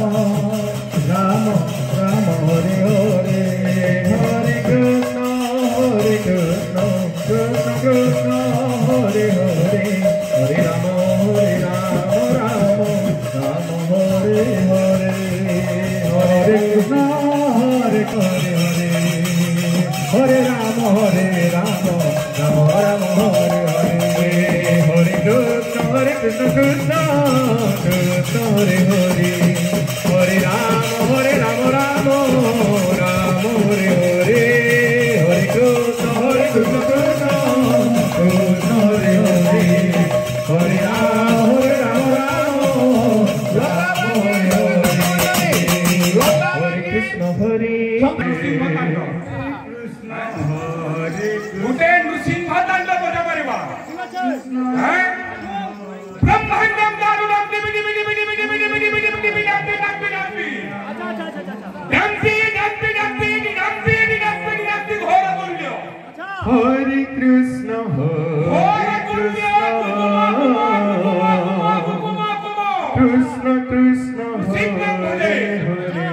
Rama Rama Hare Hare Hare Krishna Krishna Krishna Hare Hare Hare Rama Rama Rama Hare Hare Hare Krishna Hare Hare Hare Rama Rama Rama Hare Hare Hare Krishna Krishna Krishna Hare Hare Hare Rama Rama Rama Hare Hare Hare Krishna Krishna Krishna Hare Hare Hare Rama Rama Rama Hare Hare Krishna Hare उठे नृसिंहतांड बजा परिवा हैं ब्रह्मांडम दारुणम दिबि दिबि दिबि दिबि दिबि दिबि दिबि दिबि दिबि डम्पी डम्पी डम्पी डम्पी डम्पी डम्पी डम्पी डम्पी डम्पी घोर तुल्य Hare Krishna Hare Krishna Krishna Hare Hare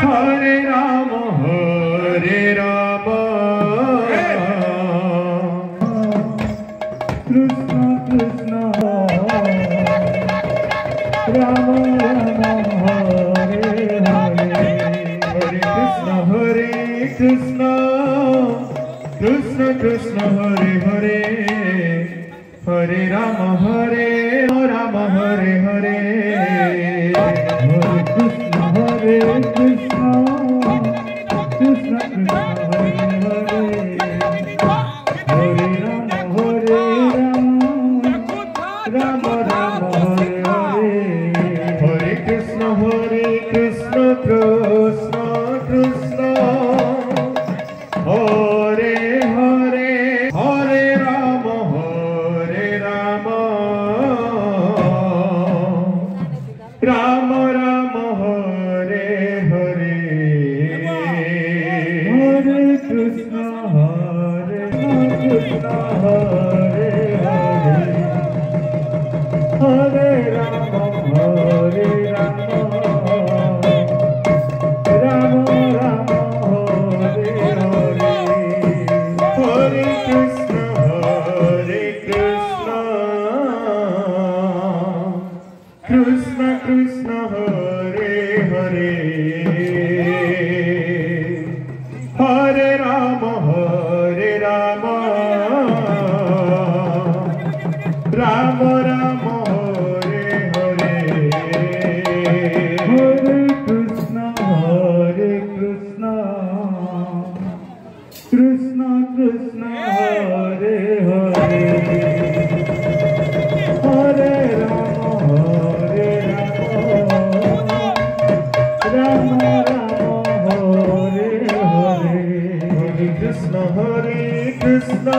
Hare Rama Hare Rama Krishna Krishna Rama Rama Hare Hare Hare Krishna Krishna Krishna Hare Hare Hare Rama Hare Rama Hare Hare Hare Krishna Krishna Krishna Hare Hare Hare Rama Rama Rama Hare Hare Hare Krishna Krishna Krishna Hare Hare Hare Rama Rama Rama Hare Hare Hare Krishna Krishna Hare Hare Hare Rama Rama Rama Rama Hare Hare Hare Krishna Krishna Krishna Hare Hare Hare Rama Rama Rama Hare Hare Hare Krishna Krishna Krishna Hare Hare Hare Rama Rama Rama Hare Hare Hare Krishna